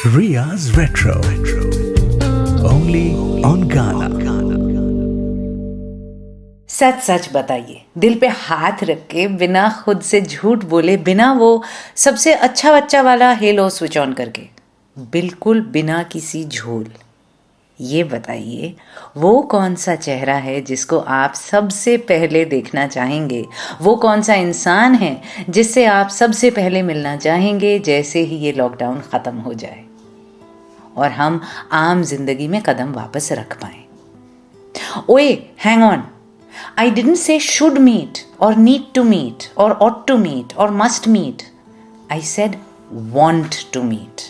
Riya's Retro. Only on Ghana. सच सच बताइए, दिल पे हाथ रख के बिना खुद से झूठ बोले, बिना वो सबसे अच्छा बच्चा वाला हेलो स्विच ऑन करके, बिल्कुल बिना किसी झोल, ये बताइए वो कौन सा चेहरा है जिसको आप सबसे पहले देखना चाहेंगे? वो कौन सा इंसान है जिससे आप सबसे पहले मिलना चाहेंगे जैसे ही ये लॉकडाउन ख़त्म हो जाए और हम आम जिंदगी में कदम वापस रख पाएं? ओए, hang on, I didn't say should meet or need to meet or ought to meet or must meet. I said want to meet.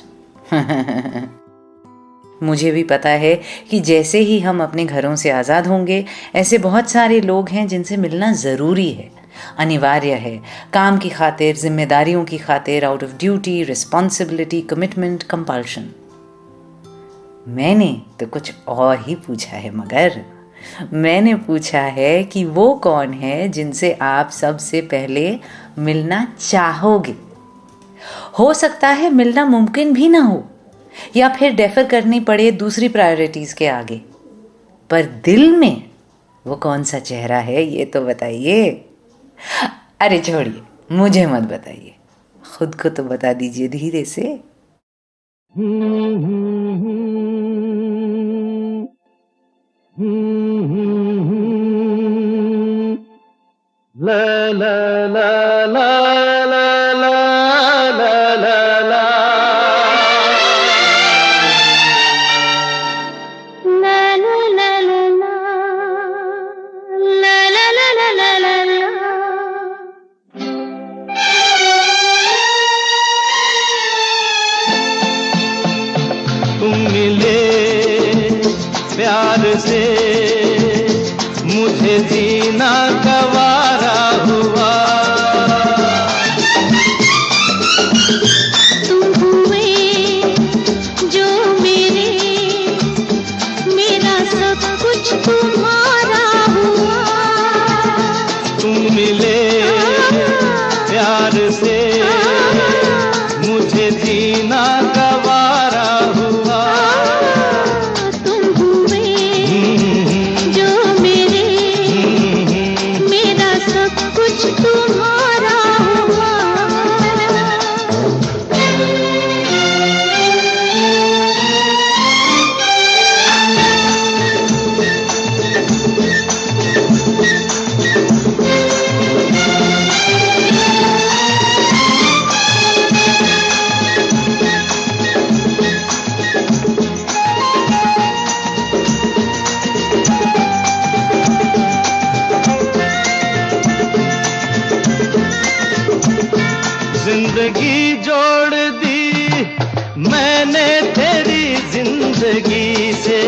मुझे भी पता है कि जैसे ही हम अपने घरों से आज़ाद होंगे, ऐसे बहुत सारे लोग हैं जिनसे मिलना ज़रूरी है, अनिवार्य है, काम की खातिर, जिम्मेदारियों की खातिर, out of duty, responsibility, commitment, compulsion. मैंने तो कुछ और ही पूछा है, मगर मैंने पूछा है कि वो कौन है जिनसे आप सबसे पहले मिलना चाहोगे? हो सकता है मिलना मुमकिन भी ना हो या फिर डेफर करनी पड़े दूसरी प्रायोरिटीज के आगे, पर दिल में वो कौन सा चेहरा है ये तो बताइए। अरे छोड़िए, मुझे मत बताइए, खुद को तो बता दीजिए धीरे से। La la la la la la la la la तुम मिले प्यार से मुझे जीना गवारा हुआ, तुम हुए जो मेरा सब कुछ तुम्हारा हुआ। तुम मिले प्यार से मुझे जीना गवारा हुआ, तुम हुए जो मेरा सब कुछ तुम्हारा हुआ। जिंदगी जोड़ दी मैंने तेरी जिंदगी से,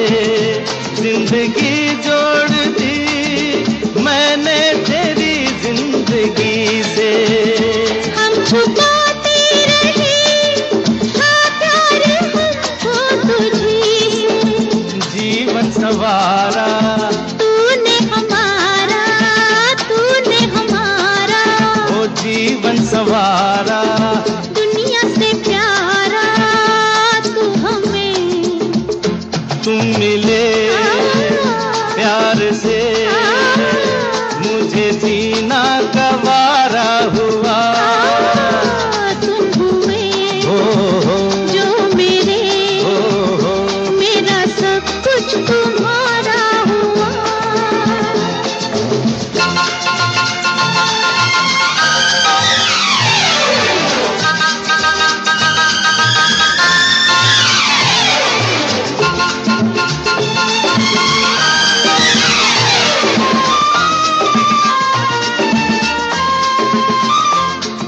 जिंदगी जोड़ दी मैंने तेरी जिंदगी से। हम छुपाते रहे हाँ प्यार हमको तुझी से, जीवन सवारा तूने हमारा ओ जीवन सवारा, दुनिया से प्यारा तू हमें। तुम मिले प्यार से मुझे जीना गवारा हुआ, तुम हुए हो जो मेरा सब कुछ तुम्हारा हुआ।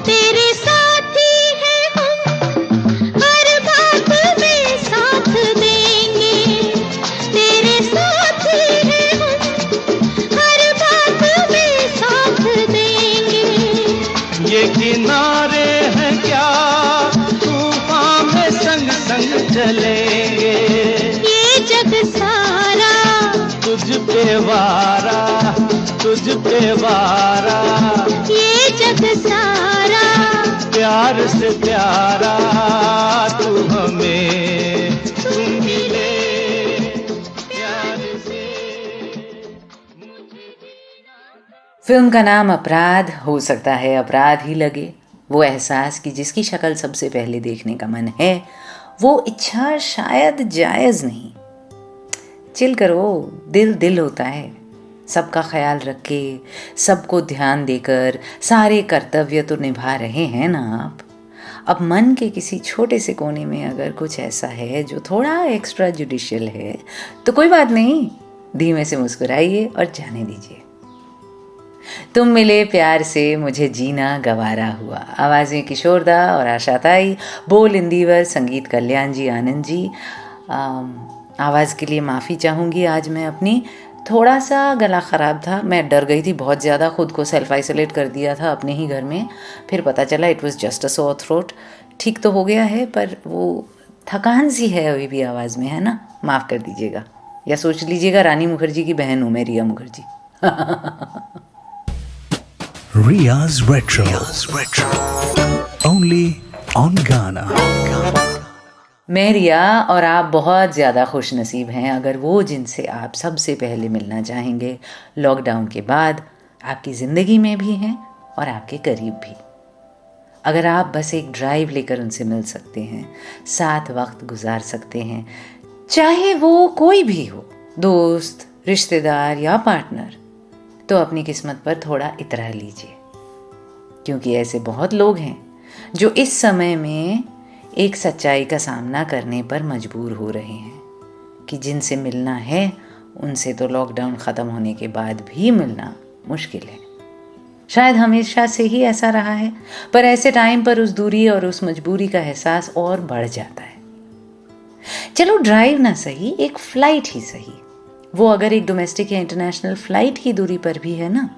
तेरे साथी हैं हम, हर बात में साथ देंगे। तेरे साथी हैं हम, हर बात में साथ देंगे। ये किनारे हैं क्या तूफान में संग संग चलेंगे, ये जग सारा तुझ पे वारा, तुझ पे वारा, ये जग सारा प्यार से प्यारा तू हमें। फिल्म का नाम अपराध, हो सकता है अपराध ही लगे। वो एहसास कि जिसकी शक्ल सबसे पहले देखने का मन है, वो इच्छा शायद जायज़ नहीं। चिल करो, दिल दिल होता है। सबका ख्याल रख के, सबको ध्यान देकर सारे कर्तव्य तो निभा रहे हैं ना आप। अब मन के किसी छोटे से कोने में अगर कुछ ऐसा है जो थोड़ा एक्स्ट्रा जुडिशियल है, तो कोई बात नहीं, धीमे से मुस्कुराइए और जाने दीजिए। तुम मिले प्यार से मुझे जीना गवारा हुआ। आवाज़ें किशोरदा और आशाताई, बोल इंदिवर, संगीत कल्याण जी, आनंद जी। आवाज़ के लिए माफ़ी चाहूँगी आज मैं अपनी, थोड़ा सा गला ख़राब था। मैं डर गई थी बहुत ज़्यादा, खुद को सेल्फ आइसोलेट कर दिया था अपने ही घर में। फिर पता चला it was just a sore throat. ठीक तो हो गया है, पर वो थकान सी है अभी भी आवाज़ में, है ना। माफ़ कर दीजिएगा, या सोच लीजिएगा रानी मुखर्जी की बहन हूँ मैं, Riya Mukherjee. Riya's Retro. Only on Ghana. मैं रिया और आप बहुत ज़्यादा खुश नसीब हैं अगर वो जिनसे आप सबसे पहले मिलना चाहेंगे लॉकडाउन के बाद आपकी ज़िंदगी में भी हैं और आपके करीब भी। अगर आप बस एक ड्राइव लेकर उनसे मिल सकते हैं, साथ वक्त गुजार सकते हैं, चाहे वो कोई भी हो, दोस्त, रिश्तेदार या पार्टनर, तो अपनी किस्मत पर थोड़ा इतरा लीजिए। क्योंकि ऐसे बहुत लोग हैं जो इस समय में एक सच्चाई का सामना करने पर मजबूर हो रहे हैं कि जिनसे मिलना है उनसे तो लॉकडाउन ख़त्म होने के बाद भी मिलना मुश्किल है। शायद हमेशा से ही ऐसा रहा है, पर ऐसे टाइम पर उस दूरी और उस मजबूरी का एहसास और बढ़ जाता है। चलो ड्राइव ना सही, एक फ़्लाइट ही सही। वो अगर एक डोमेस्टिक या इंटरनेशनल फ़्लाइट की दूरी पर भी है ना,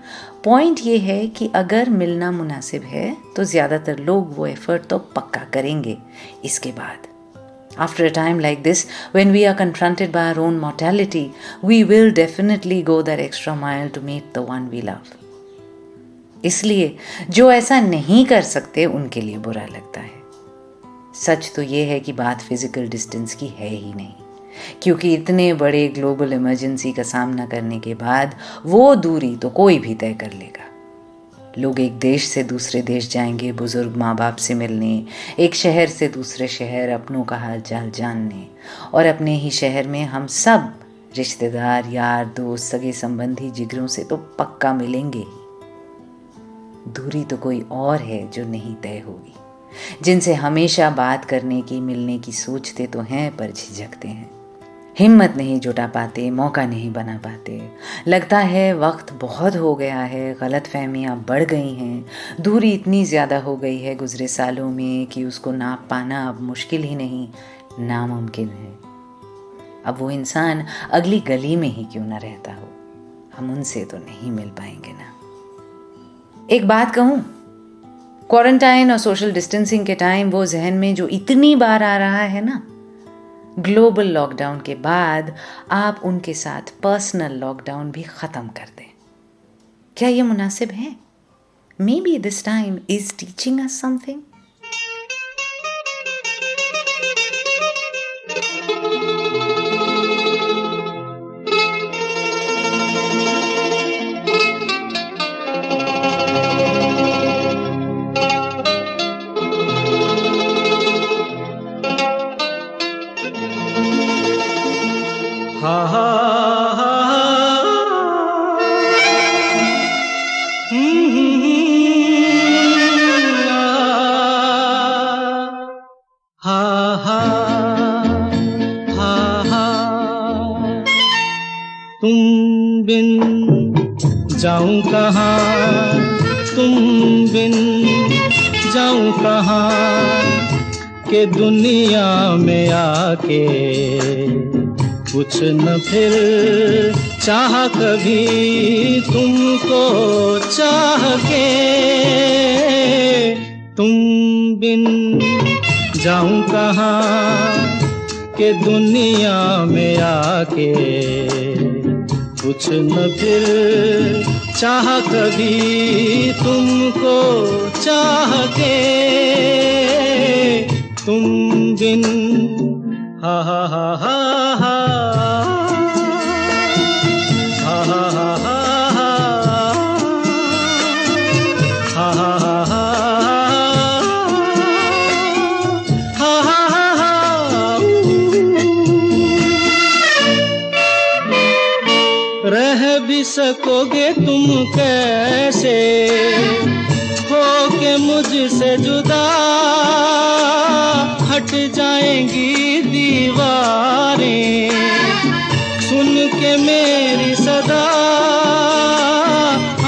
पॉइंट ये है कि अगर मिलना मुनासिब है तो ज़्यादातर लोग वो एफर्ट तो पक्का करेंगे। इसके बाद after a time like this, when we are confronted by our own mortality, we will definitely go that extra mile to meet the one we love. इसलिए जो ऐसा नहीं कर सकते उनके लिए बुरा लगता है। सच तो ये है कि बात फिजिकल डिस्टेंस की है ही नहीं, क्योंकि इतने बड़े ग्लोबल इमरजेंसी का सामना करने के बाद वो दूरी तो कोई भी तय कर लेगा। लोग एक देश से दूसरे देश जाएंगे बुजुर्ग माँ बाप से मिलने, एक शहर से दूसरे शहर अपनों का हाल चाल जानने, और अपने ही शहर में हम सब रिश्तेदार, यार, दोस्त, सगे संबंधी, जिगरों से तो पक्का मिलेंगे ही। दूरी तो कोई और है जो नहीं तय होगी, जिनसे हमेशा बात करने की, मिलने की सोचते तो हैं पर झिझकते हैं, हिम्मत नहीं जुटा पाते, मौका नहीं बना पाते। लगता है वक्त बहुत हो गया है, गलतफहमियाँ बढ़ गई हैं, दूरी इतनी ज़्यादा हो गई है गुज़रे सालों में कि उसको नाप पाना अब मुश्किल ही नहीं, नामुमकिन है। अब वो इंसान अगली गली में ही क्यों ना रहता हो, हम उनसे तो नहीं मिल पाएंगे ना। एक बात कहूँ, क्वारंटाइन और सोशल डिस्टेंसिंग के टाइम वो जहन में जो इतनी बार आ रहा है ना, ग्लोबल लॉकडाउन के बाद आप उनके साथ पर्सनल लॉकडाउन भी ख़त्म कर दें। क्या ये मुनासिब है? May be this time is teaching us something. तुम बिन जाऊं कहाँ, तुम बिन जाऊं कहाँ, के दुनिया में आके कुछ न फिर चाह कभी तुमको चाह के। तुम बिन जाऊं कहाँ, के दुनिया में आके कुछ न फिर चाह कभी तुमको चाह के। तुम बिन हा हा हा हा हा हा हा हा हा सकोगे तुम कैसे हो के मुझसे जुदा, हट जाएंगी दीवारें सुन के मेरी सदा,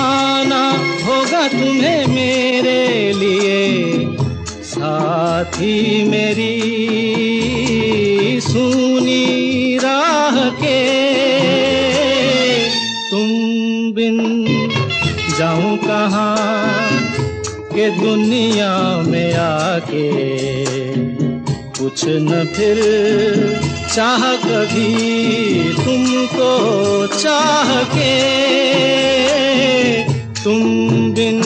आना होगा तुम्हें मेरे लिए साथी मेरी सुनी राह के। तुम बिन जाऊं कहाँ के दुनिया में आके, कुछ न फिर चाह कभी तुमको चाह के। तुम बिन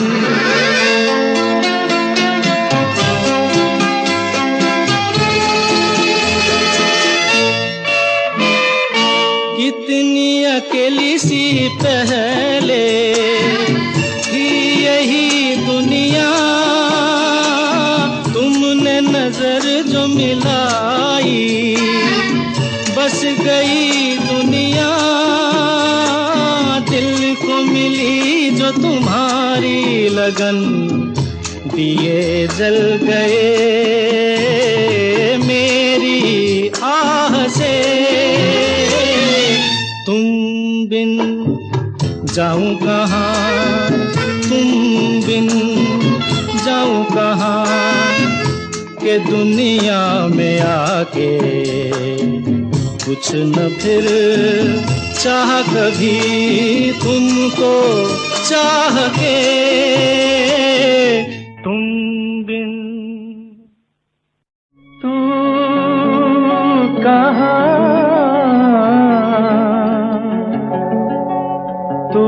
कितनी अकेली सी पहले थी यही दुनिया, तुमने नजर जो मिलाई बस गई दुनिया। दिल को मिली जो तुम्हारी लगन, दिए जल गए मेरी आह से। तुम बिन जाऊं कहाँ, तुम बिन जाऊं कहाँ के दुनिया में आके, कुछ न फिर चाह कभी तुमको चाह के। तुम बिन तू कहाँ, तू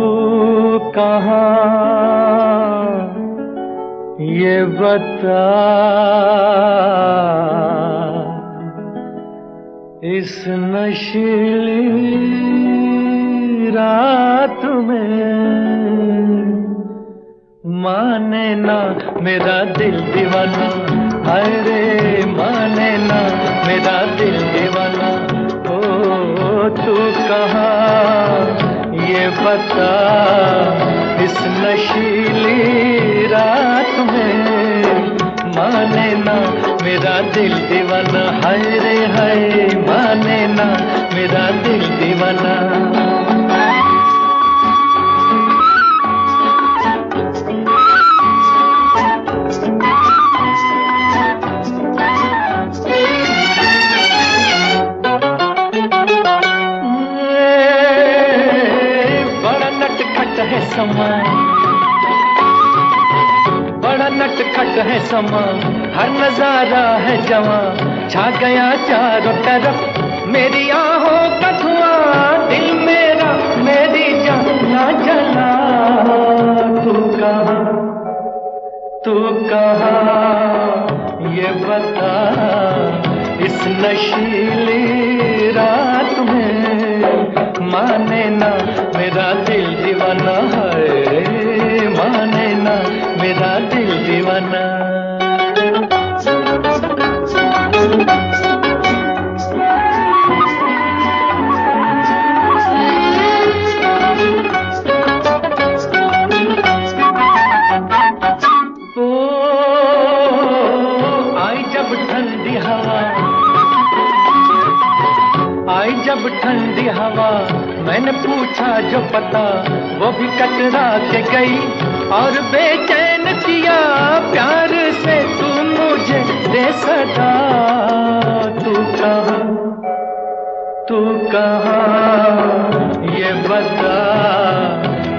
कहाँ ये बता, इस नशीली रात में माने ना मेरा दिल दीवाना, हाय रे माने ना मेरा दिल दीवाना। ओ तू कहाँ ये बता, इस नशीली रात में माने ना मेरा दिल दीवाना, हाय रे हाय माने ना मेरा दिल दीवाना। बड़ा नटखट है समा, बड़ा नटखट है समा, हर नजारा है जवां, छा गया चारों तरफ मेरी आहों का धुआं। दिल मेरा मेरी जान ना जला, तू कहाँ, तू कहाँ ये बता, इस नशीली रात में माने ना मेरा दिल दीवाना, है माने ना मेरा दिल दीवाना। आई जब ठंडी हवा, मैंने पूछा जो पता, वो भी कतरा के गई और बेचैन किया प्यार से तू मुझे दे सदा। तू कहाँ, तू कहाँ ये बता,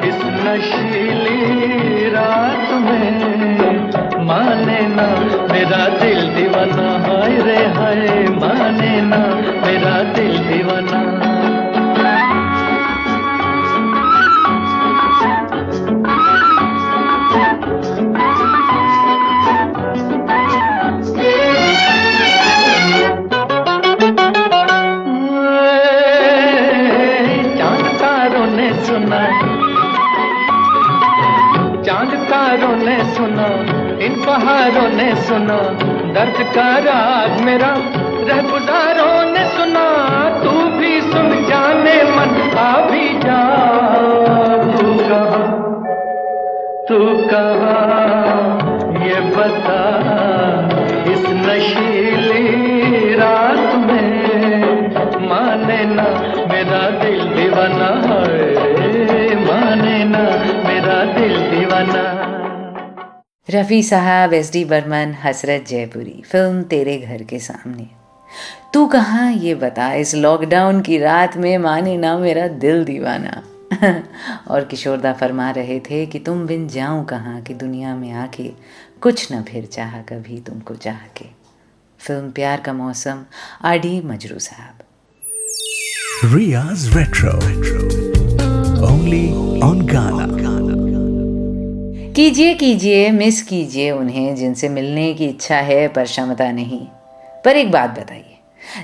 इस नशीली रात में माने ना मेरा दिल दीवाना, हाय रे हाय माने ना मेरा दिल दीवाना। चांद तारों ने सुना, चांद तारों ने सुना, इन पहाड़ों ने सुना, दर्द का राग मेरा रहगुजारों ने सुना। तू भी सुन जाने मन आ भी जा, तू कहाँ ये बता, इस नशीली रात में माने ना मेरा दिल दीवाना है, माने ना मेरा दिल दीवाना। रफ़ी साहब, SD बर्मन, हसरत जयपुरी, फिल्म तेरे घर के सामने। तू कहाँ ये बता, इस लॉकडाउन की रात में माने ना मेरा दिल दीवाना। और किशोरदा फरमा रहे थे कि तुम बिन जाऊं कहाँ की दुनिया में आके, कुछ न फिर चाहा कभी तुमको चाह के। फिल्म प्यार का मौसम, RD मजरू साहब। Ria's Retro. Only on Ghana. कीजिए कीजिए, मिस कीजिए उन्हें जिनसे मिलने की इच्छा है पर क्षमता नहीं। पर एक बात बताइए,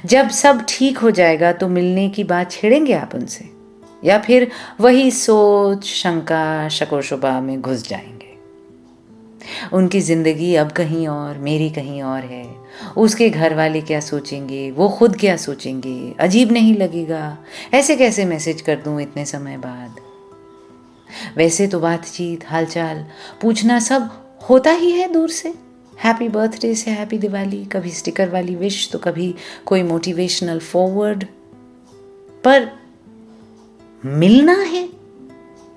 जब सब ठीक हो जाएगा तो मिलने की बात छेड़ेंगे आप उनसे, या फिर वही सोच, शंका, शको शुबा में घुस जाएंगे? उनकी जिंदगी अब कहीं और, मेरी कहीं और है। उसके घर वाले क्या सोचेंगे, वो खुद क्या सोचेंगे, अजीब नहीं लगेगा? ऐसे कैसे मैसेज कर दूं इतने समय बाद? वैसे तो बातचीत, हालचाल पूछना सब होता ही है दूर से। हैप्पी बर्थडे से हैप्पी दिवाली, कभी स्टिकर वाली विश तो कभी कोई मोटिवेशनल फॉरवर्ड। पर मिलना है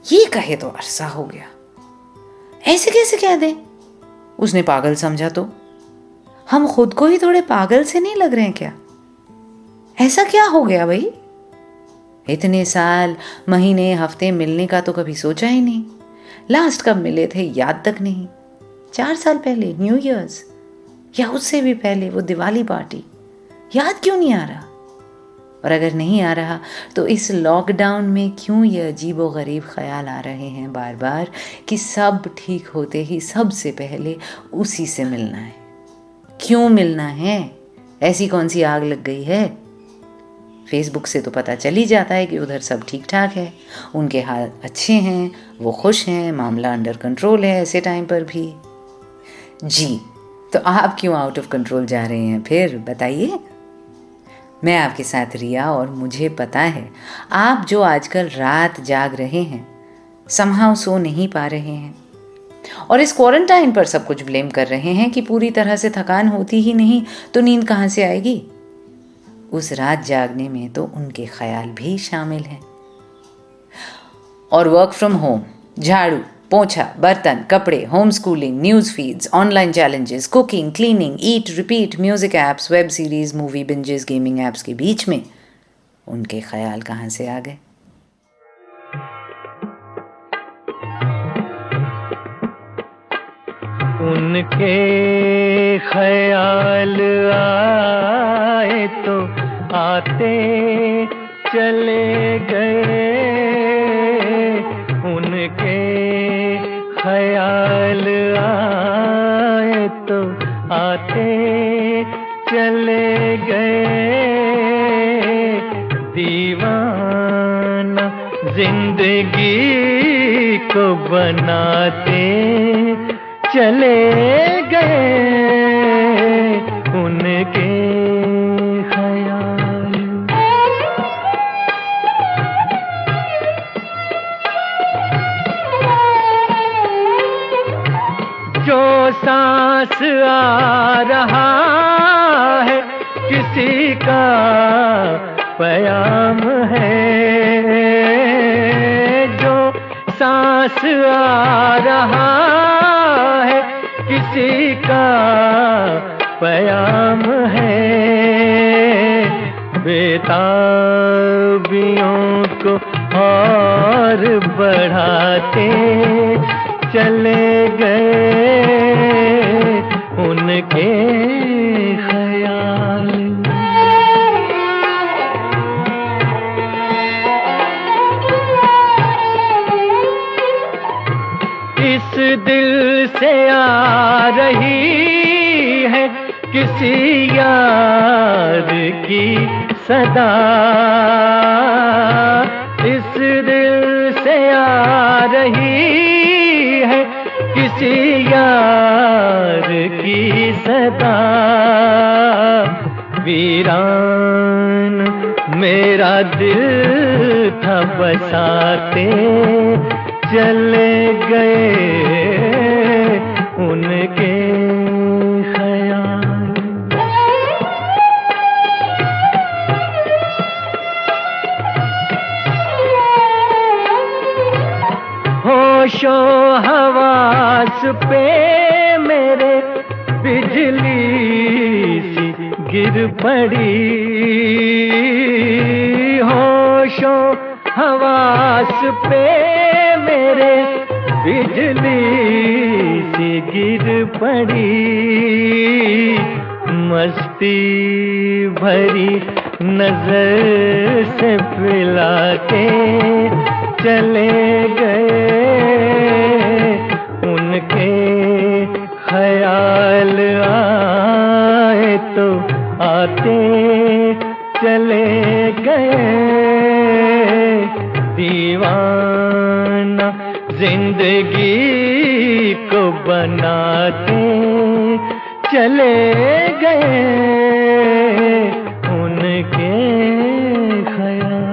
ये कहे तो अरसा हो गया, ऐसे कैसे कह दे? उसने पागल समझा तो हम खुद को ही थोड़े पागल से नहीं लग रहे हैं क्या? ऐसा क्या हो गया भाई? इतने साल, महीने, हफ्ते मिलने का तो कभी सोचा ही नहीं। लास्ट कब मिले थे याद तक नहीं। 4 साल पहले न्यू ईयर्स, या उससे भी पहले वो दिवाली पार्टी, याद क्यों नहीं आ रहा? और अगर नहीं आ रहा तो इस लॉकडाउन में क्यों ये अजीबो गरीब ख्याल आ रहे हैं बार बार कि सब ठीक होते ही सबसे पहले उसी से मिलना है? क्यों मिलना है? ऐसी कौन सी आग लग गई है? फेसबुक से तो पता चल ही जाता है कि उधर सब ठीक ठाक है, उनके हाल अच्छे हैं, वो खुश हैं, मामला अंडर कंट्रोल है ऐसे टाइम पर भी। जी, तो आप क्यों आउट ऑफ कंट्रोल जा रहे हैं फिर, बताइए? मैं आपके साथ रिया, और मुझे पता है आप जो आजकल रात जाग रहे हैं, समहाउ सो नहीं पा रहे हैं, और इस क्वारंटाइन पर सब कुछ ब्लेम कर रहे हैं कि पूरी तरह से थकान होती ही नहीं तो नींद कहाँ से आएगी? उस रात जागने में तो उनके ख्याल भी शामिल हैं। और वर्क फ्रॉम होम, झाड़ू, पोछा, बर्तन, कपड़े, home schooling, news feeds, online challenges, cooking, cleaning, eat, repeat, music apps, web series, movie binges, gaming apps के बीच में उनके ख्याल कहाँ से आ गए? उनके ख्याल आए तो आते चले गए, उनके ख्याल आए तो आते चले गए, दीवाना जिंदगी को बनाते चले गए, उनके ख्याल। जो सांस आ रहा है किसी का प्याम है, जो सांस आ रहा है किसी का प्याम है, बेताबियों को और बढ़ाते चले गए, उनके ख्याल। इस दिल से आ रही है किसी यार की सदा, इस दिल से आ रही है किसी यार की सदा, वीरान मेरा दिल था बसाते चले गए उनके ख्याल। होशो हवास पे मेरे बिजली सी गिर पड़ी। होशो हवास पे मेरे बिजली सी गिर पड़ी। मस्ती भरी नजर से पिला के चले गए उनके ख्याल आए तो आते चले गए। दीवाना जिंदगी को बनाते चले गए उनके ख्याल।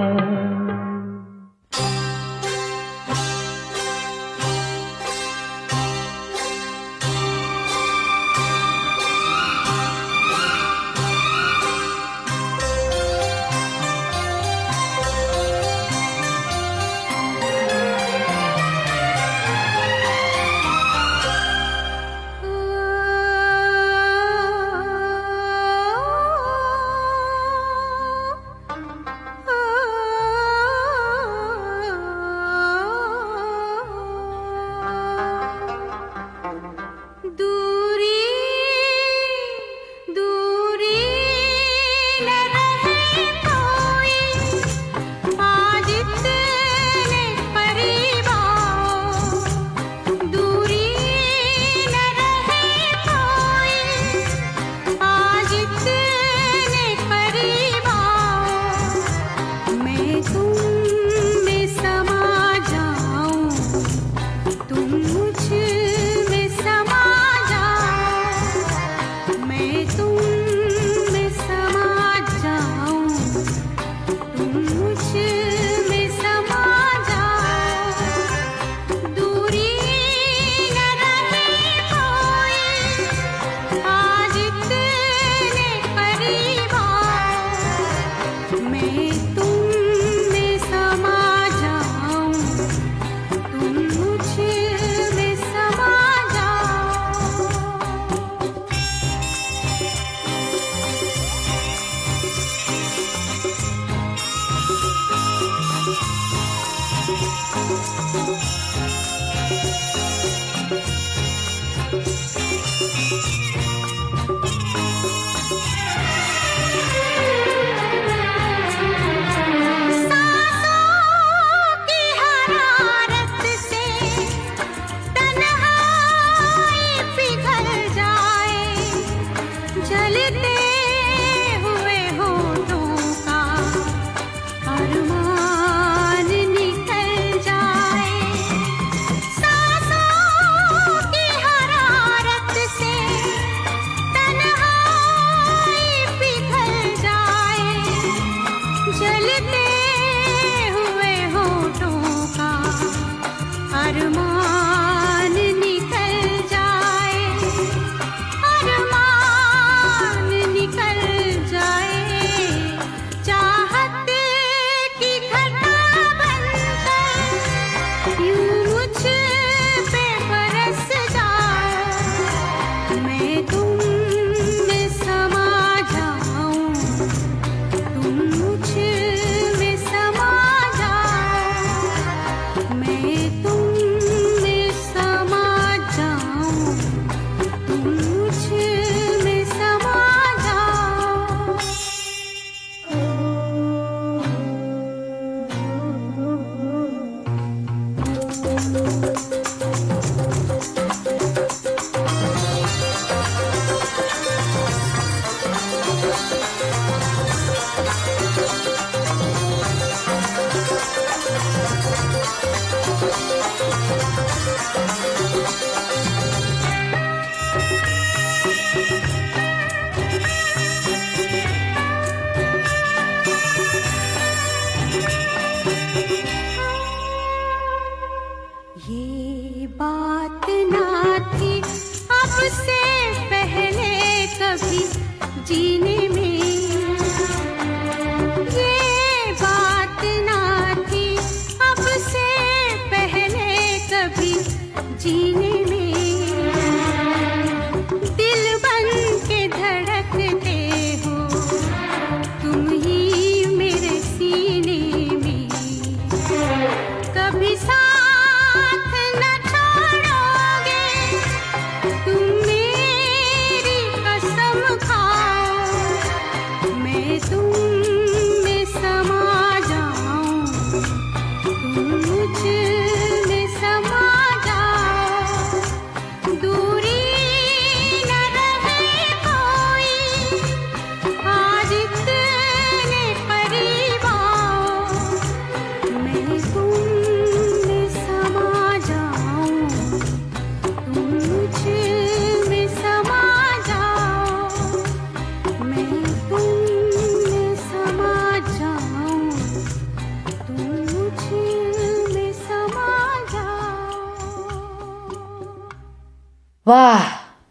वाह,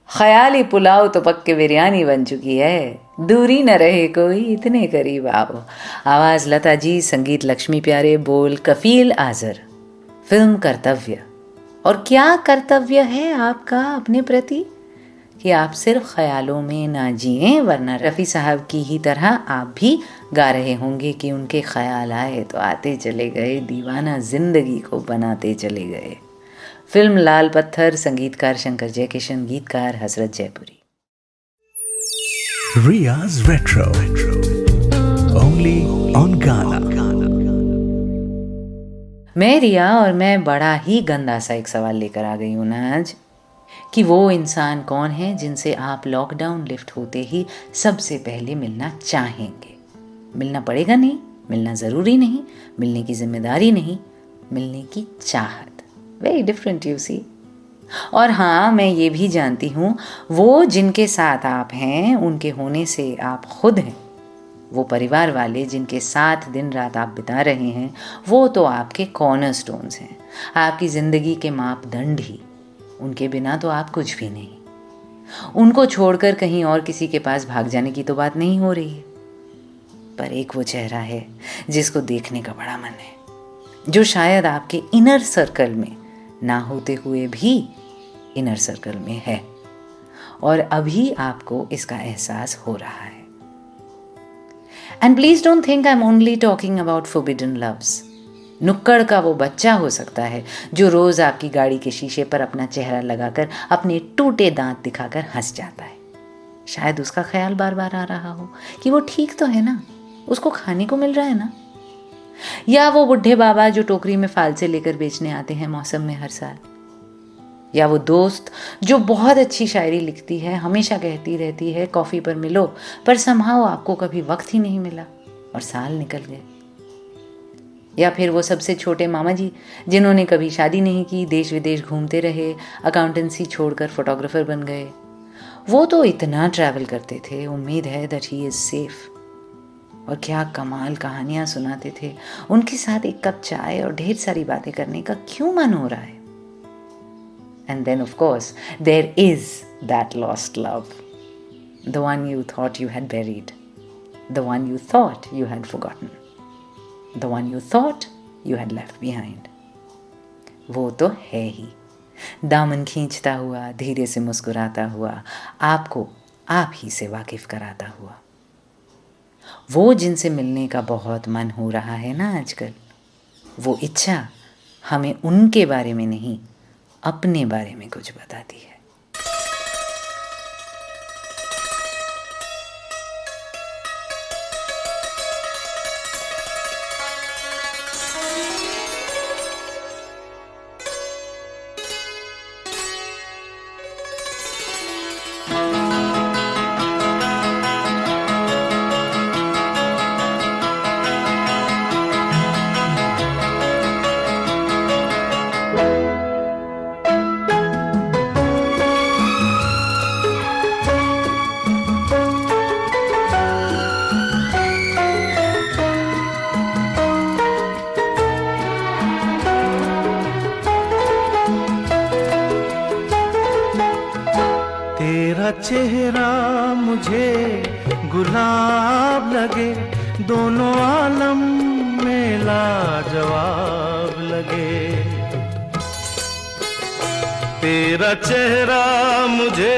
ख्याली पुलाव तो पक्के बिरयानी बन चुकी है। दूरी न रहे कोई, इतने करीब आओ। आवाज़ लता जी, संगीत लक्ष्मी प्यारे, बोल कफील आजर। फिल्म कर्तव्य। और क्या कर्तव्य है आपका अपने प्रति कि आप सिर्फ ख्यालों में ना जिएं, वरना रफ़ी साहब की ही तरह आप भी गा रहे होंगे कि उनके ख्याल आए तो आते चले गए, दीवाना जिंदगी को बनाते चले गए। फिल्म लाल पत्थर, संगीतकार शंकर जयकिशन, गीतकार हसरत जयपुरी। Riya's Retro. Only on Ghana. मैं रिया और मैं बड़ा ही गंदा सा एक सवाल लेकर आ गई हूँ ना आज, कि वो इंसान कौन है जिनसे आप लॉकडाउन लिफ्ट होते ही सबसे पहले मिलना चाहेंगे। मिलना पड़ेगा नहीं, मिलना ज़रूरी नहीं, मिलने की जिम्मेदारी नहीं, मिलने की चाहत। Very different you see. और हाँ, मैं ये भी जानती हूँ वो जिनके साथ आप हैं उनके होने से आप खुद हैं। वो परिवार वाले जिनके साथ दिन रात आप बिता रहे हैं वो तो आपके कॉर्नरस्टोन्स हैं, आपकी ज़िंदगी के मापदंड ही। उनके बिना तो आप कुछ भी नहीं। उनको छोड़कर कहीं और किसी के पास भाग जाने की तो बात नहीं हो रही है। पर एक वो चेहरा है जिसको देखने का बड़ा मन है, जो शायद आपके इनर सर्कल में ना होते हुए भी इनर सर्कल में है, और अभी आपको इसका एहसास हो रहा है। And please don't think I am only talking about forbidden loves. नुक्कड़ का वो बच्चा हो सकता है जो रोज आपकी गाड़ी के शीशे पर अपना चेहरा लगाकर अपने टूटे दांत दिखाकर हंस जाता है। शायद उसका ख्याल बार बार आ रहा हो कि वो ठीक तो है ना, उसको खाने को मिल रहा है ना। या वो बुढ़े बाबा जो टोकरी में फालसे लेकर बेचने आते हैं मौसम में हर साल। या वो दोस्त जो बहुत अच्छी शायरी लिखती है, हमेशा कहती रहती है कॉफ़ी पर मिलो, पर समहाउ आपको कभी वक्त ही नहीं मिला और साल निकल गए। या फिर वो सबसे छोटे मामा जी जिन्होंने कभी शादी नहीं की, देश विदेश घूमते रहे, अकाउंटेंसी छोड़कर फोटोग्राफर बन गए। वो तो इतना ट्रैवल करते थे, उम्मीद है दैट ही इज़ सेफ। और क्या कमाल कहानियाँ सुनाते थे। उनके साथ एक कप चाय और ढेर सारी बातें करने का क्यों मन हो रहा है। And then of course there is that lost love, the one you thought you had buried, the one you thought you had forgotten, the one you thought you had left behind. वो तो है ही, दामन खींचता हुआ, धीरे से मुस्कुराता हुआ, आपको आप ही से वाकिफ कराता हुआ। वो जिनसे मिलने का बहुत मन हो रहा है ना आजकल, वो इच्छा हमें उनके बारे में नहीं, अपने बारे में कुछ बताती है। चेहरा मुझे गुलाब लगे, दोनों आलम में लाजवाब लगे। तेरा चेहरा मुझे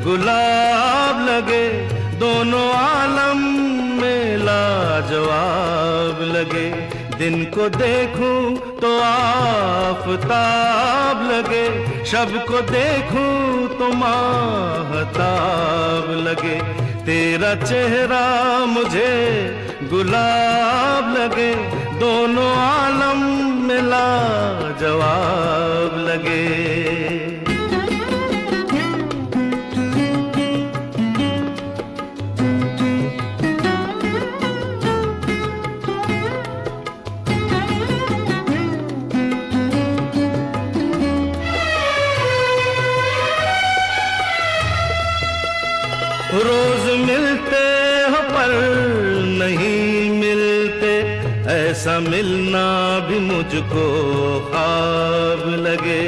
गुलाब लगे, दोनों आलम में लाजवाब लगे। दिन को देखूं तो आफताब लगे, शब को देखूं तो माहताब लगे। तेरा चेहरा मुझे गुलाब लगे, दोनों आलम में लाजवाब लगे। रोज मिलते हो पर नहीं मिलते, ऐसा मिलना भी मुझको ख्वाब लगे।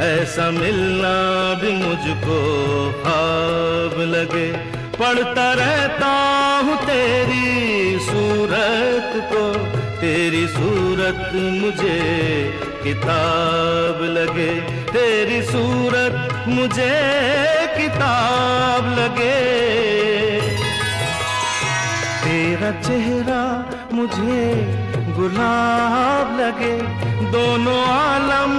ऐसा मिलना भी मुझको ख्वाब लगे। पढ़ता रहता हूँ तेरी सूरत को, तेरी सूरत मुझे किताब लगे, तेरी सूरत मुझे किताब लगे। तेरा चेहरा मुझे गुलाब लगे, दोनों आलम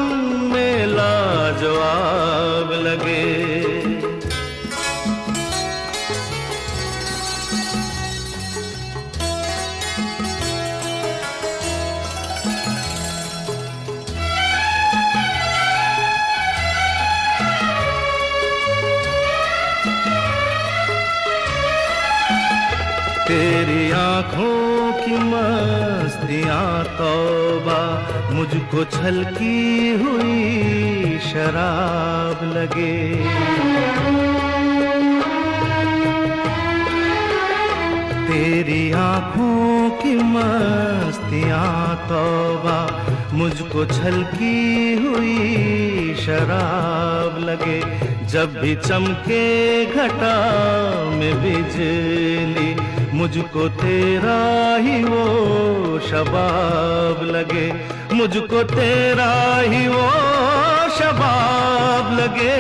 में लाजवाब लगे। तेरी आँखों की मस्तियाँ तौबा, मुझको छलकी हुई शराब लगे। तेरी आँखों की मस्तियाँ तौबा, मुझको छलकी हुई शराब लगे। जब भी चमके घटा में बिजली, मुझको तेरा ही वो शबाब लगे, मुझको तेरा ही वो शबाब लगे।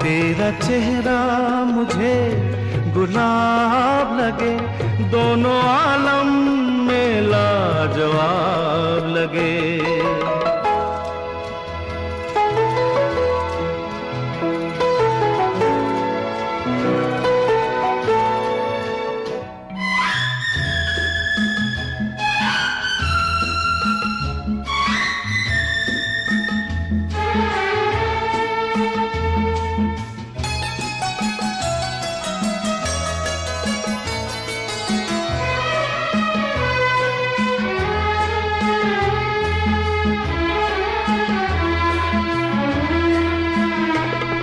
तेरा चेहरा मुझे गुलाब लगे, दोनों आलम में लाजवाब लगे।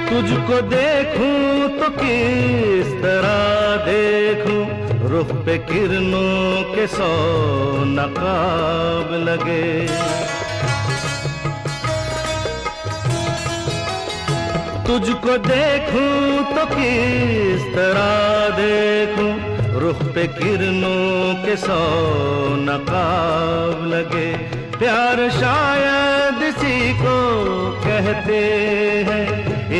तुझको देखूं तो किस तरह देखूं, रुख पे किरणों के 100 नकाब लगे। तुझको देखूं तो किस तरह देखूं, रुख पे किरणों के 100 नकाब लगे। प्यार शायद इसी को कहते हैं,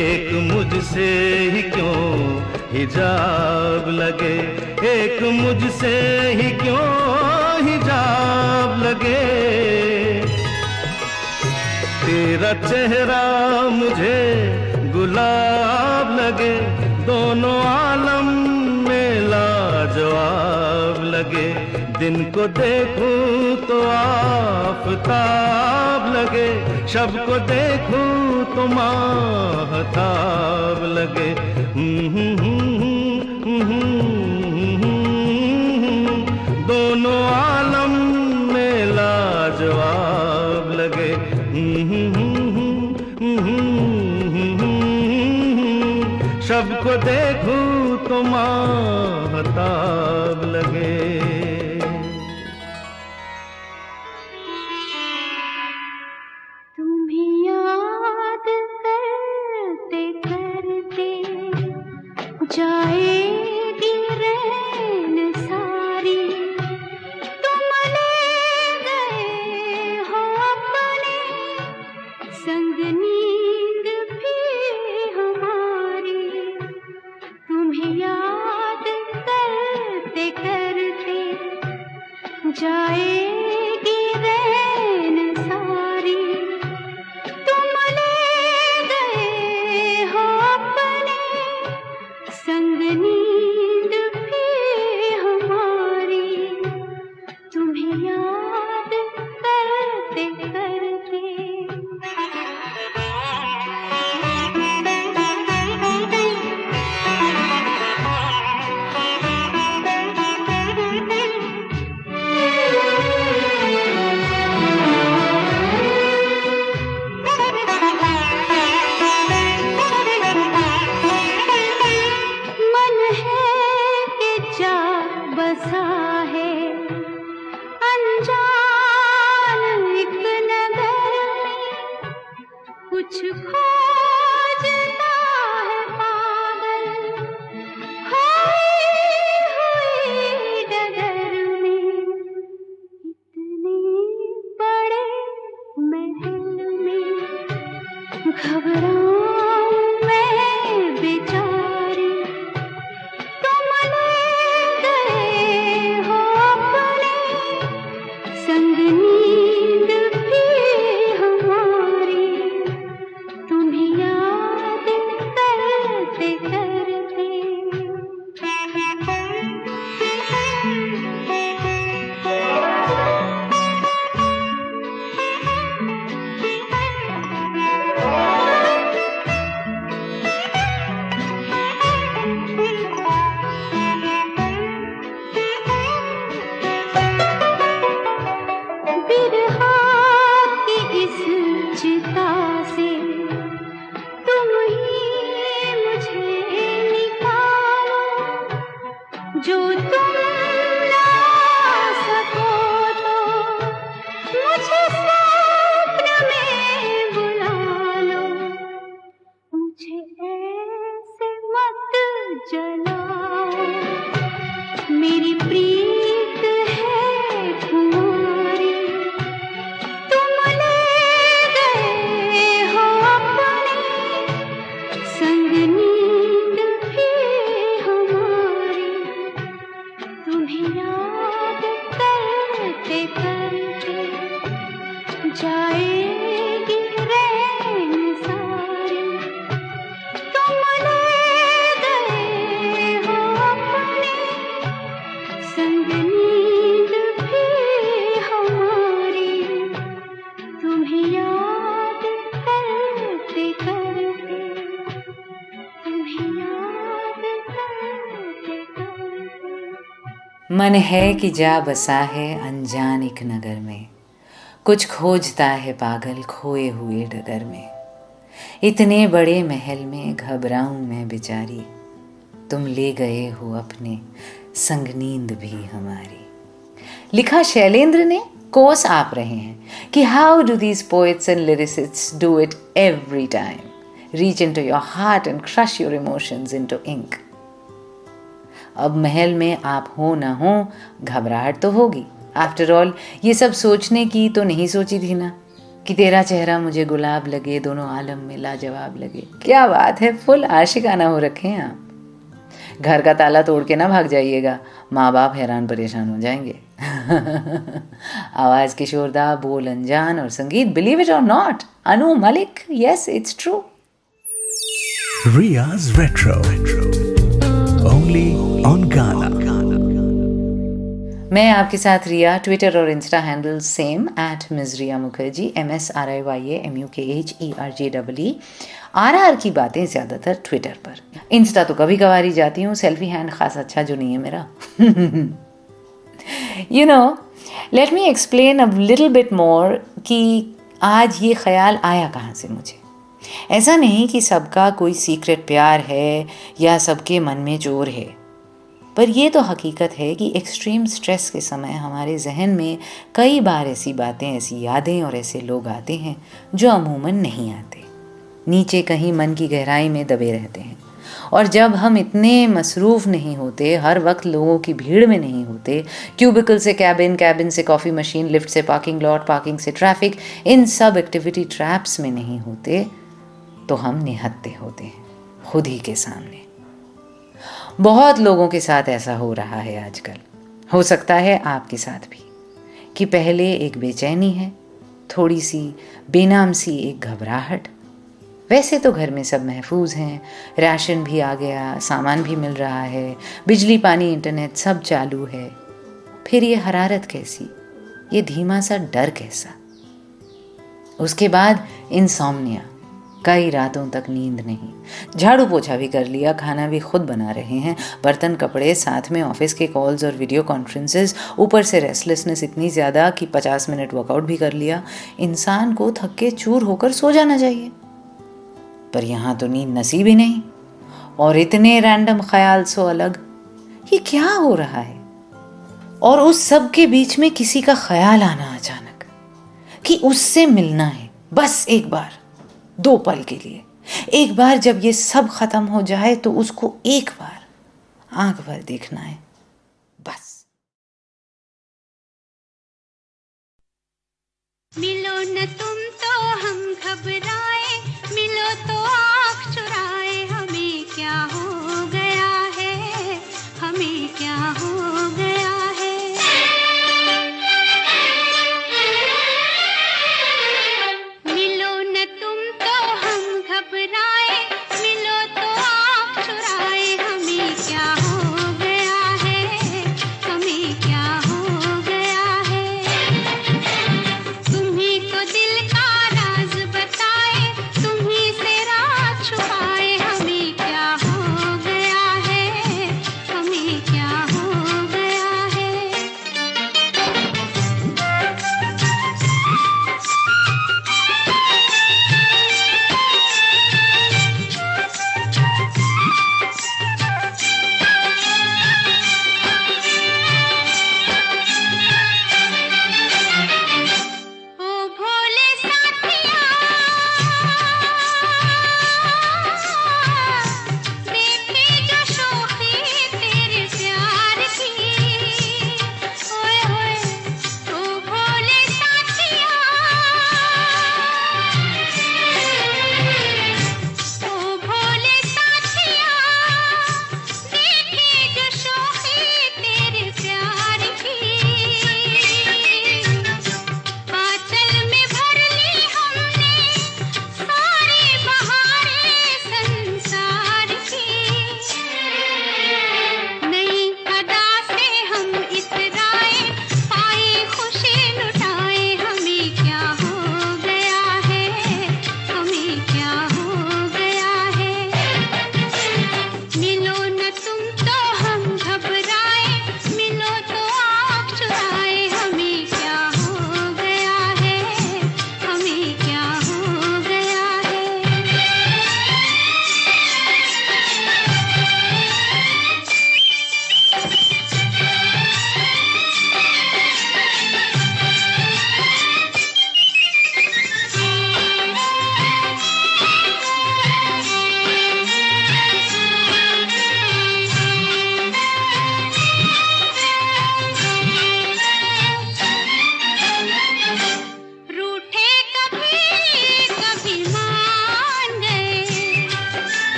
एक मुझसे ही क्यों हिजाब लगे, एक मुझसे ही क्यों हिजाब लगे। तेरा चेहरा मुझे गुलाब लगे, दोनों आलम में लाजवाब लगे। दिन को देखूं तो आफताब लगे, शब को देखूं तो माहताब लगे। दोनों आलम में लाजवाब लगे। शब को देखूं तो माहताब लगे। जाएगी रैन सारी, तुम ले गए हो अपने संग नींद भी हमारी। तुम्हें याद करते करते जाएगी रैन सारी, तुम ले गए हो अपने संग घबराऊं मैं बेचारी, तुम ले गए हो अपने संग नींद भी हमारी, तुम्हें याद करते करते। बिरहा की इस चिता से तुम ही मुझे निकालो, जो तुम ना सको तो मुझे स्वप्न में बुला लो, मुझे ऐसे मत जलाओ, मेरी प्रीत है तुम्हारी, तुम ले गए हो अपने संग नींद भी हमारी, तुम्हें याद करते करते जाएगी रैन सारी, तुम ले गए हो अपने संग नींद भी हमारी, तुम्हें याद करते करते, तुम्हें याद करते करते। मन है कि जा बसा है अनजान एक नगर में, कुछ खोजता है पागल खोए हुए डगर में, इतने बड़े महल में घबराऊं मैं बेचारी, तुम ले गए हो अपने संग नींद भी हमारी। लिखा शैलेंद्र ने, कोर्स आप रहे हैं कि how do these poets and lyricists do it every time, reach into your heart and crush your emotions into ink. अब महल में आप हो ना हो, घबराहट तो होगी। आफ्टर ऑल ये सब सोचने की तो नहीं सोची थी ना, कि तेरा चेहरा मुझे गुलाब लगे, दोनों आलम में लाजवाब लगे। क्या बात है, फुल आशिकाना हो रखे हैं आप। घर का ताला तोड़ के ना भाग जाइएगा, माँ बाप हैरान परेशान हो जाएंगे। आवाज किशोरदा, बोल अनजान और संगीत believe it or not Anu Malik. Yes, it's true. Ria's Retro. Only on Ghana. मैं आपके साथ रिया, ट्विटर और इंस्टा हैंडल सेम @मिज़रिया मुखर्जी, MSRIYAMUKHERJEE। RR की बातें ज़्यादातर ट्विटर पर, इंस्टा तो कभी कभार ही जाती हूँ, सेल्फी हैंड खास अच्छा जो नहीं है मेरा। You know, let me explain a little bit more कि आज ये ख्याल आया कहाँ से मुझे। ऐसा नहीं कि सबका कोई सीक्रेट प्यार है या सबके मन में चोर है, पर यह तो हकीकत है कि एक्सट्रीम स्ट्रेस के समय हमारे जहन में कई बार ऐसी बातें, ऐसी यादें और ऐसे लोग आते हैं जो अमूमन नहीं आते, नीचे कहीं मन की गहराई में दबे रहते हैं। और जब हम इतने मसरूफ़ नहीं होते, हर वक्त लोगों की भीड़ में नहीं होते, क्यूबिकल से कैबिन, कैबिन से कॉफ़ी मशीन, लिफ्ट से पार्किंग लॉट, पार्किंग से ट्रैफिक, इन सब एक्टिविटी ट्रैप्स में नहीं होते, तो हम निहत्ते होते हैं खुद ही के सामने। बहुत लोगों के साथ ऐसा हो रहा है आजकल, हो सकता है आपके साथ भी, कि पहले एक बेचैनी है, थोड़ी सी बेनाम सी एक घबराहट। वैसे तो घर में सब महफूज हैं, राशन भी आ गया, सामान भी मिल रहा है, बिजली पानी इंटरनेट सब चालू है, फिर ये हरारत कैसी, ये धीमा सा डर कैसा। उसके बाद इंसोम्निया, कई रातों तक नींद नहीं, झाड़ू पोछा भी कर लिया, खाना भी खुद बना रहे हैं, बर्तन कपड़े, साथ में ऑफिस के कॉल्स और वीडियो कॉन्फ्रेंसेस, ऊपर से रेस्टलेसनेस इतनी ज़्यादा कि 50 मिनट वर्कआउट भी कर लिया। इंसान को थक के चूर होकर सो जाना चाहिए, पर यहाँ तो नींद नसीब ही नहीं, और इतने रैंडम ख्याल सो अलग, ये क्या हो रहा है। और उस सब के बीच में किसी का ख्याल आना अचानक कि उससे मिलना है, बस एक बार, 2 पल के लिए, एक बार जब ये सब खत्म हो जाए तो उसको एक बार आंख भर देखना है, बस। मिलो न तुम तो हम घबराए,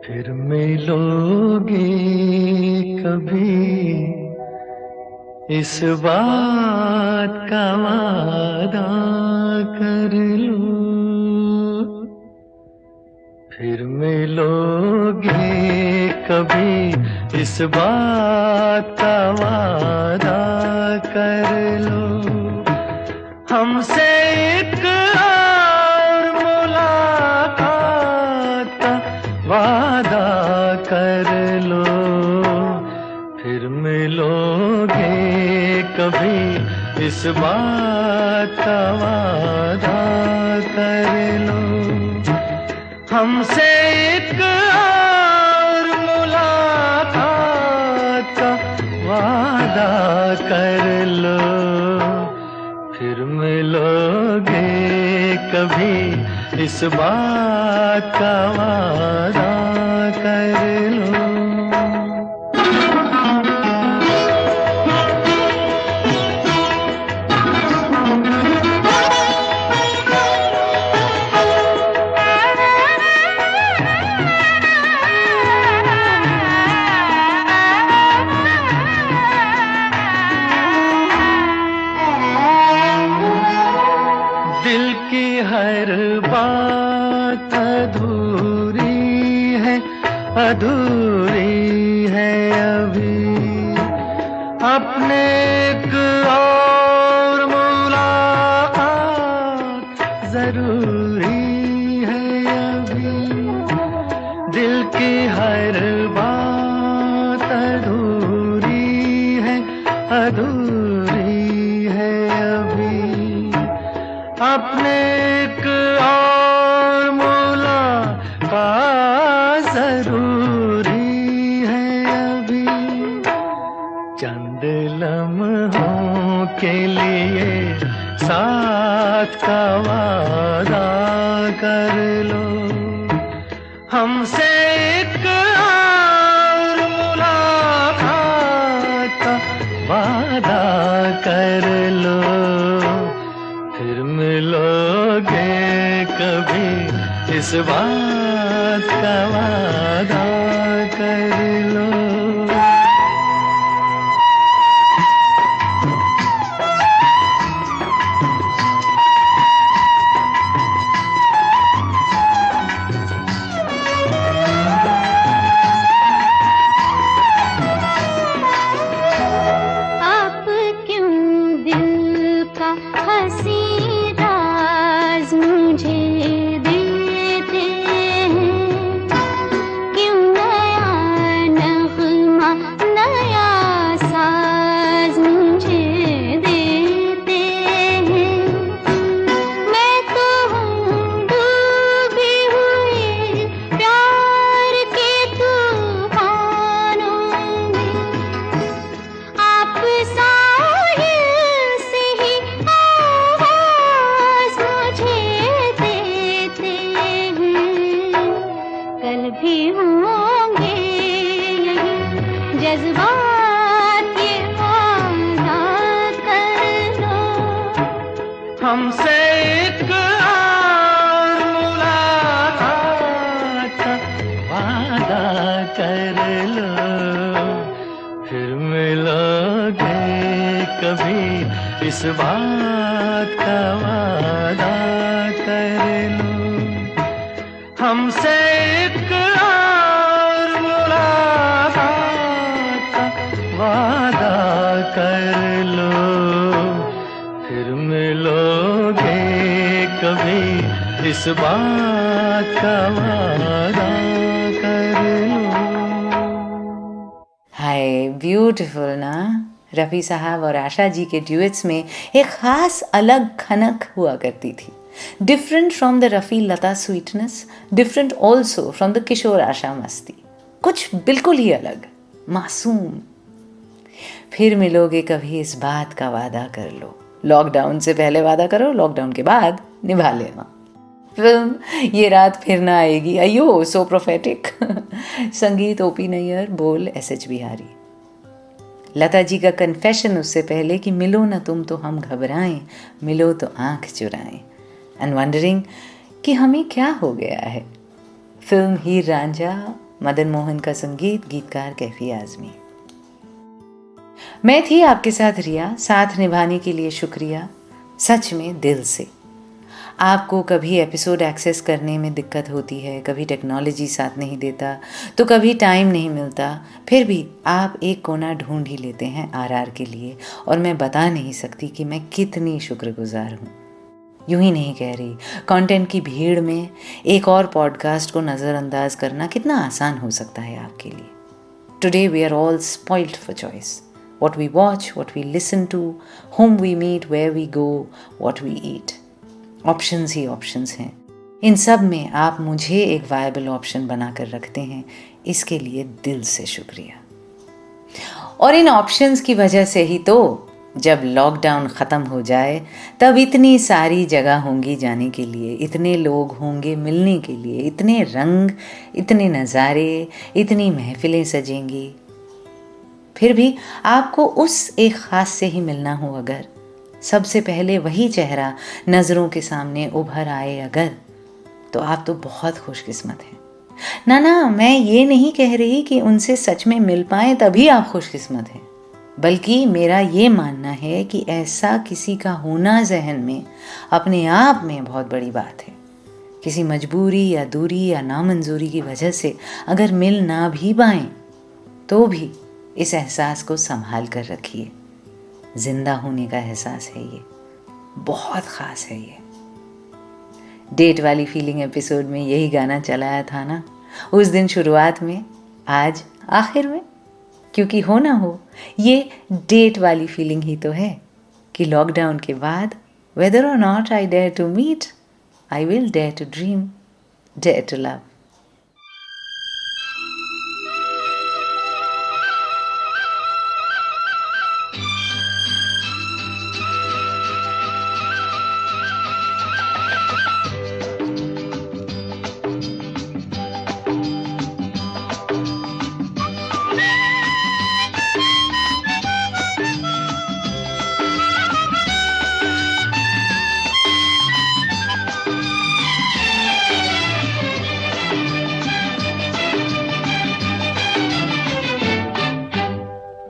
फिर मिलोगे कभी, इस बात का वादा कर लो। फिर मिलोगे कभी, इस बात का वादा कर लो। हमसे एक और मुलाकात का वादा कर लो। फिर मिलोगे कभी, इस बात का वादा कर लो। हमसे एक और मुलाकात का वादा कर लो। फिर मिलोगे कभी, इस बात का वादा कर लो। दिल की हर बात अधूरी है, अधूरी है अभी। अपने एक और मुलाकात जरूरी है अभी। दिल की हर बात अधूरी है, अधूरी है अभी। अपने एक और मुलाकात जरूरी है अभी। चंद लम्हों के लिए साथ का वादा कर लो। हमसे एक और मुलाकात का वादा कर लो। फिर मिलोगे कभी, इस बात का वादा कर लो। आप क्यों दिल का हंसी राज मुझे देते हैं? क्यों नया नगमा, नया साज मुझे देते हैं? मैं तो हूँ डूबी हुई प्यार के तूफानों में। आप साहिल से ही आवाज मुझे देते हैं। कल भी होंगे यही जज्बात, ये वादा कर लो। हमसे एक और मुलाकात का वादा कर लो। फिर मिलोगे कभी, इस बात का वादा कर लो। हमसे एक और मुलाकात का वादा कर लो। फिर मिलोगे कभी, इस बात का वादा कर लो। हाय, ब्यूटीफुल ना। रफ़ी साहब और आशा जी के ड्यूएट्स में एक ख़ास अलग खनक हुआ करती थी। Different from the Rafi Lata sweetness, different also from the Kishore Asha मस्ती। कुछ बिल्कुल ही अलग, मासूम। फिर मिलोगे कभी, इस बात का वादा कर लो। लॉकडाउन से पहले वादा करो, लॉकडाउन के बाद निभा लेना। फिल्म ये रात फिर ना आएगी, अयो सो प्रोफेटिक। संगीत ओपी नैयर, बोल एस.एच. बिहारी। लता जी का कन्फेशन उससे पहले कि मिलो ना तुम तो हम घबराएं, मिलो तो आंख चुराएं, एंड वंडरिंग कि हमें क्या हो गया है। फिल्म हीर रांझा मदन मोहन का संगीत, गीतकार कैफी आजमी। मैं थी आपके साथ रिया, साथ निभाने के लिए शुक्रिया, सच में दिल से। आपको कभी एपिसोड एक्सेस करने में दिक्कत होती है, कभी टेक्नोलॉजी साथ नहीं देता, तो कभी टाइम नहीं मिलता, फिर भी आप एक कोना ढूंढ ही लेते हैं आरआर के लिए, और मैं बता नहीं सकती कि मैं कितनी शुक्रगुजार हूँ। यूं ही नहीं कह रही, कंटेंट की भीड़ में एक और पॉडकास्ट को नज़रअंदाज करना कितना आसान हो सकता है आपके लिए। Today we are all spoiled for choice. What we watch, what we listen to, whom we meet, where we go, what we eat. Options he options हैं। इन सब में आप मुझे एक वायबल ऑप्शन बनाकर रखते हैं, इसके लिए दिल से शुक्रिया। और इन ऑप्शंस की वजह से ही तो जब लॉकडाउन ख़त्म हो जाए तब इतनी सारी जगह होंगी जाने के लिए, इतने लोग होंगे मिलने के लिए, इतने रंग, इतने नज़ारे, इतनी महफिलें सजेंगी। फिर भी आपको उस एक ख़ास से ही मिलना हो अगर, सबसे पहले वही चेहरा नज़रों के सामने उभर आए अगर, तो आप तो बहुत खुशकिस्मत हैं। ना, मैं ये नहीं कह रही कि उनसे सच में मिल पाए तभी आप खुशकिस्मत हैं, बल्कि मेरा ये मानना है कि ऐसा किसी का होना जहन में अपने आप में बहुत बड़ी बात है। किसी मजबूरी या दूरी या नामंजूरी की वजह से अगर मिल ना भी पाएं तो भी इस एहसास को संभाल कर रखिए। जिंदा होने का एहसास है ये, बहुत ख़ास है ये। डेट वाली फीलिंग एपिसोड में यही गाना चलाया था ना, उस दिन शुरुआत में, आज आखिर में, क्योंकि हो ना हो ये डेट वाली फीलिंग ही तो है कि लॉकडाउन के बाद whether or not I dare to meet, I will dare to dream, dare to love.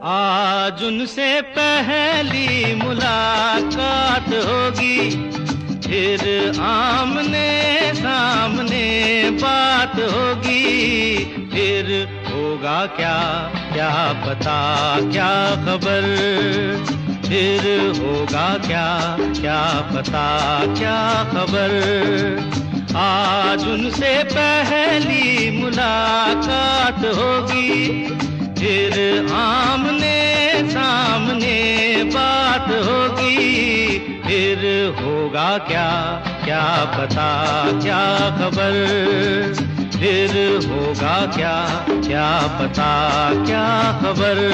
आज उनसे पहली मुलाकात होगी, फिर आमने सामने बात होगी, फिर होगा क्या क्या पता क्या खबर, फिर होगा क्या क्या पता क्या खबर। आज उनसे पहली मुलाकात होगी, फिर आमने सामने बात होगी, फिर होगा क्या क्या पता क्या खबर, फिर होगा क्या क्या पता क्या खबर।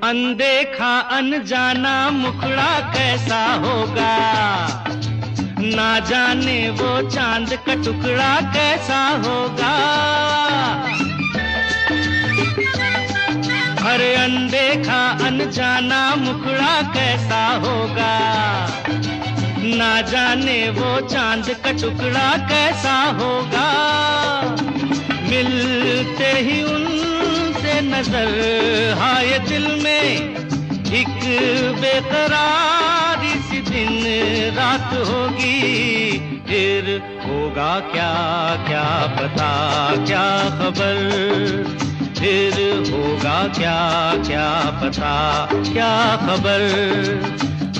अनदेखा अनजाना मुखड़ा कैसा होगा, ना जाने वो चांद का टुकड़ा कैसा होगा। अरे अनदेखा अनजाना मुखड़ा कैसा होगा, ना जाने वो चांद का टुकड़ा कैसा होगा। मिलते ही उनसे नजर हाय दिल में एक बेकरारी सी दिन रात होगी, फिर होगा क्या क्या पता क्या खबर, फिर होगा क्या क्या पता क्या खबर।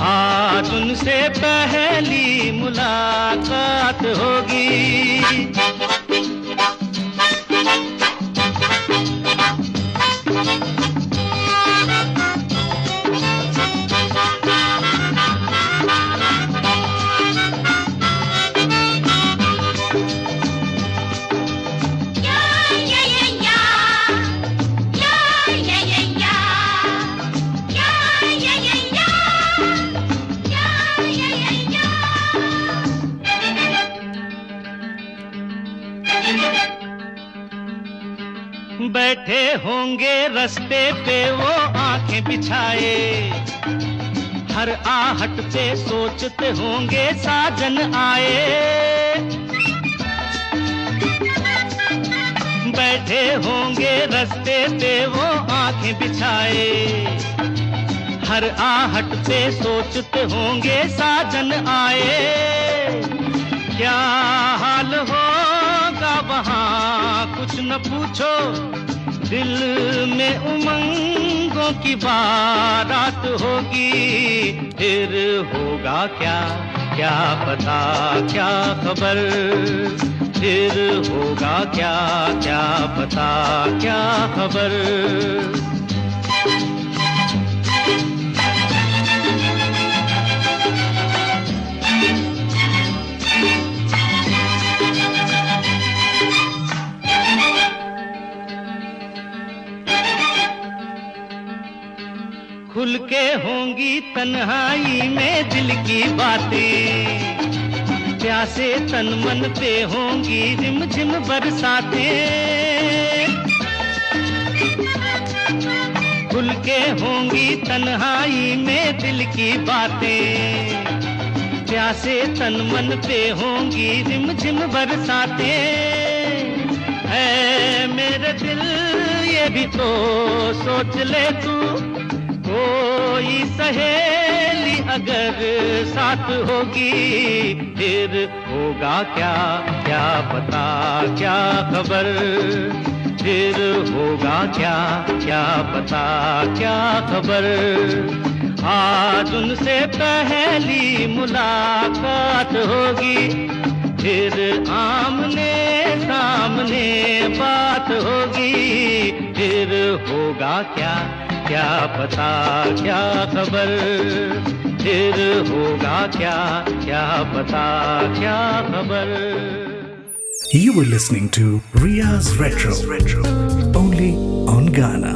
आज उनसे पहली मुलाकात होगी। बैठे होंगे रास्ते पे वो आंखें बिछाए, हर आहट पे सोचते होंगे साजन आए। बैठे होंगे रास्ते पे वो आंखें बिछाए, हर आहट पे सोचते होंगे साजन आए। क्या हाल होगा वहाँ कुछ न पूछो, दिल में उमंगों की बारात होगी। फिर होगा क्या क्या पता क्या खबर, फिर होगा क्या क्या पता क्या खबर। खुल के होंगी तन्हाई में दिल की बातें, प्यासे तन मन पे होंगी रिमझिम बरसातें। खुल के होंगी तन्हाई में दिल की बातें, प्यासे तन मन पे होंगी रिमझिम बरसातें। है मेरे दिल ये भी तो सोच ले तू, कोई सहेली अगर साथ होगी। फिर होगा क्या क्या पता क्या खबर, फिर होगा क्या क्या पता क्या खबर। आज उनसे पहली मुलाकात होगी, फिर आमने सामने बात होगी। फिर होगा क्या क्या पता क्या खबर, फिर होगा क्या क्या पता क्या खबर। You were listening to Riya's Retro, only on Ghana.